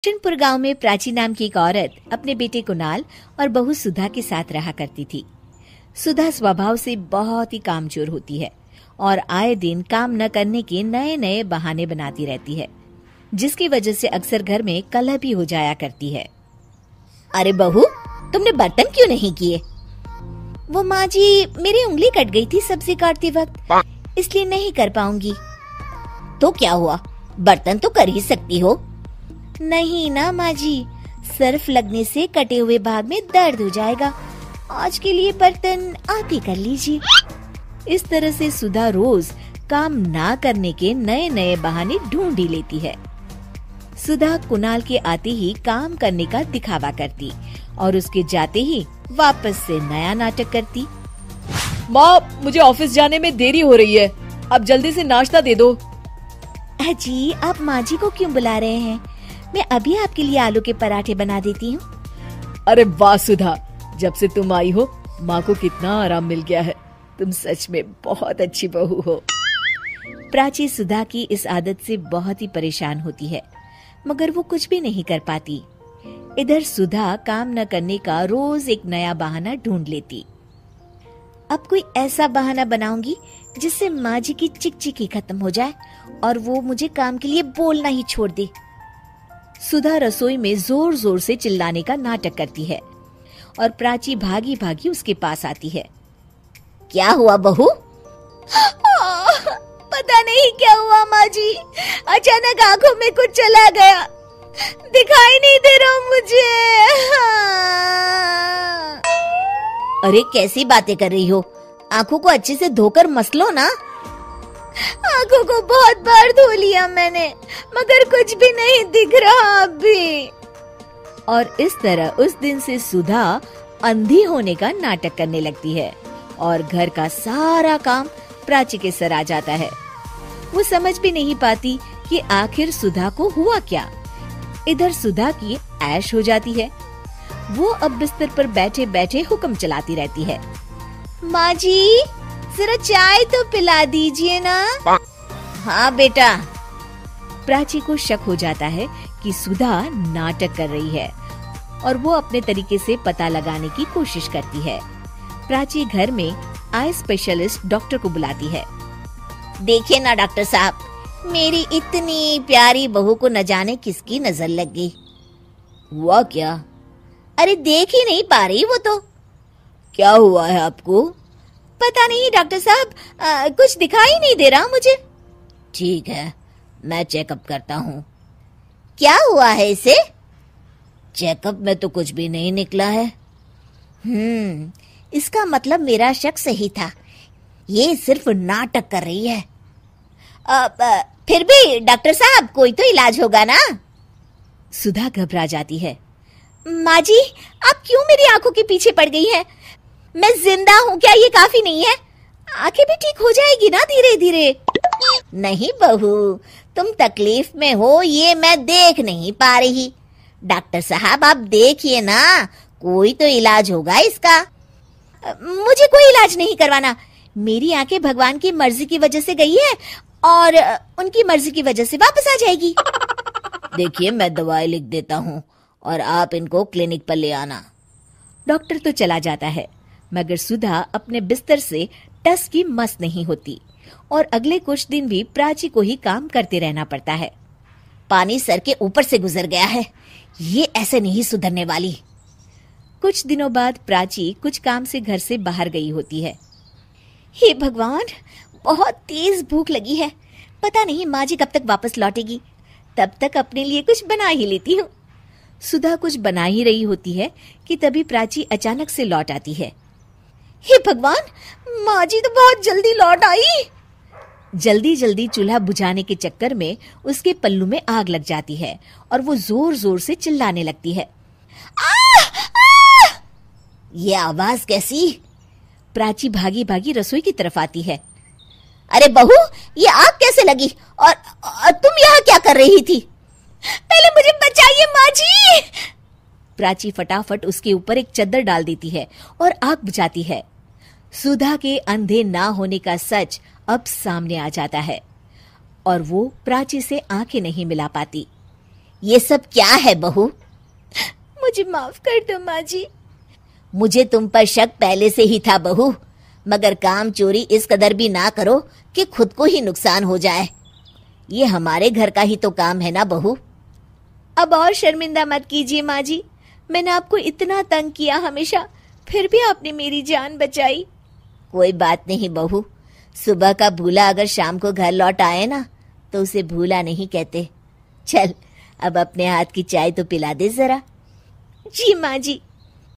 किशनपुर गांव में प्राची नाम की एक औरत अपने बेटे कुणाल और बहू सुधा के साथ रहा करती थी। सुधा स्वभाव से बहुत ही कामचोर होती है और आए दिन काम न करने के नए नए बहाने बनाती रहती है, जिसकी वजह से अक्सर घर में कलह भी हो जाया करती है। अरे बहू, तुमने बर्तन क्यों नहीं किए? वो माँ जी, मेरी उंगली कट गई थी सब्जी काटते वक्त, इसलिए नहीं कर पाऊंगी। तो क्या हुआ, बर्तन तो कर ही सकती हो। नहीं ना माँ जी, सर्फ लगने से कटे हुए भाग में दर्द हो जाएगा। आज के लिए बर्तन आप ही कर लीजिए। इस तरह से सुधा रोज काम ना करने के नए नए बहाने ढूंढ ही लेती है। सुधा कुणाल के आते ही काम करने का दिखावा करती और उसके जाते ही वापस से नया नाटक करती। माँ, मुझे ऑफिस जाने में देरी हो रही है, अब जल्दी से नाश्ता दे दो। जी, आप माँ जी को क्यों बुला रहे हैं? मैं अभी आपके लिए आलू के पराठे बना देती हूँ। अरे वाह सुधा, जब से तुम आई हो माँ को कितना आराम मिल गया है। तुम सच में बहुत अच्छी बहू हो। प्राची सुधा की इस आदत से बहुत ही परेशान होती है, मगर वो कुछ भी नहीं कर पाती। इधर सुधा काम न करने का रोज एक नया बहाना ढूंढ लेती। अब कोई ऐसा बहाना बनाऊंगी जिससे माँ जी की चिकचिकी खत्म हो जाए और वो मुझे काम के लिए बोलना ही छोड़ दे। सुधा रसोई में जोर जोर से चिल्लाने का नाटक करती है और प्राची भागी भागी उसके पास आती है। क्या हुआ बहू? पता नहीं क्या हुआ माँ जी, अचानक आंखों में कुछ चला गया, दिखाई नहीं दे रहा मुझे। अरे कैसी बातें कर रही हो, आंखों को अच्छे से धोकर मसलो ना। आंखों को बहुत बार धो लिया मैंने, मगर कुछ भी नहीं दिख रहा अभी। और इस तरह उस दिन से सुधा अंधी होने का नाटक करने लगती है और घर का सारा काम प्राची के सर आ जाता है। वो समझ भी नहीं पाती कि आखिर सुधा को हुआ क्या। इधर सुधा की ऐश हो जाती है। वो अब बिस्तर पर बैठे बैठे हुक्म चलाती रहती है। माँ जी, जरा चाय तो पिला दीजिए ना। हाँ बेटा। प्राची को शक हो जाता है कि सुधा नाटक कर रही है और वो अपने तरीके से पता लगाने की कोशिश करती है। प्राची घर में आई स्पेशलिस्ट डॉक्टर को बुलाती है। देखिए ना डॉक्टर साहब, मेरी इतनी प्यारी बहू को न जाने किसकी नजर लग गई। हुआ क्या? अरे देख ही नहीं पा रही वो तो। क्या हुआ है आपको? पता नहीं डॉक्टर साहब, कुछ दिखाई नहीं दे रहा मुझे। ठीक है, मैं चेकअप करता हूँ। क्या हुआ है इसे? चेकअप में तो कुछ भी नहीं निकला है। इसका मतलब मेरा शक सही था, ये सिर्फ नाटक कर रही है। फिर भी डॉक्टर साहब, कोई तो इलाज होगा ना। सुधा घबरा जाती है। माँ जी, आप क्यों मेरी आंखों के पीछे पड़ गई हैं? मैं जिंदा हूँ, क्या ये काफी नहीं है? आंखें भी ठीक हो जाएगी ना धीरे धीरे। नहीं बहू, तुम तकलीफ में हो ये मैं देख नहीं पा रही। डॉक्टर साहब आप देखिए ना, कोई तो इलाज होगा इसका। मुझे कोई इलाज नहीं करवाना। मेरी आंखें भगवान की मर्जी की वजह से गई है और उनकी मर्जी की वजह से वापस आ जाएगी। देखिए, मैं दवाई लिख देता हूँ और आप इनको क्लिनिक पर ले आना। डॉक्टर तो चला जाता है, मगर सुधा अपने बिस्तर से टस की मस नहीं होती और अगले कुछ दिन भी प्राची को ही काम करते रहना पड़ता है। पानी सर के ऊपर से गुजर गया है, ये ऐसे नहीं सुधरने वाली। कुछ दिनों बाद प्राची कुछ काम से घर से बाहर गई होती है। हे भगवान, बहुत तेज भूख लगी है, पता नहीं माँ जी कब तक वापस लौटेगी, तब तक अपने लिए कुछ बना ही लेती हूँ। सुधा कुछ बना ही रही होती है कि तभी प्राची अचानक से लौट आती है। हे भगवान, माँ जी तो बहुत जल्दी लौट आई। जल्दी जल्दी चूल्हा बुझाने के चक्कर में उसके पल्लू में आग लग जाती है और वो जोर जोर से चिल्लाने लगती है। ये आवाज कैसी? प्राची भागी भागी रसोई की तरफ आती है। अरे बहू, ये आग कैसे लगी और तुम यहाँ क्या कर रही थी? पहले मुझे बचाइए माँ जी। प्राची फटाफट उसके ऊपर एक चद्दर डाल देती है और आग बुझाती है। सुधा के अंधे ना होने का सच अब सामने आ जाता है और वो प्राची से आंखें नहीं मिला पाती। ये सब क्या है बहू? मुझे माफ कर दो माँ जी। मुझे तुम पर शक पहले से ही था बहू, मगर काम चोरी इस कदर भी ना करो कि खुद को ही नुकसान हो जाए। ये हमारे घर का ही तो काम है ना बहू। अब और शर्मिंदा मत कीजिए माँ जी, मैंने आपको इतना तंग किया हमेशा, फिर भी आपने मेरी जान बचाई। कोई बात नहीं बहू, सुबह का भूला अगर शाम को घर लौट आए ना तो उसे भूला नहीं कहते। चल अब अपने हाथ की चाय तो पिला दे जरा। जी माँ जी।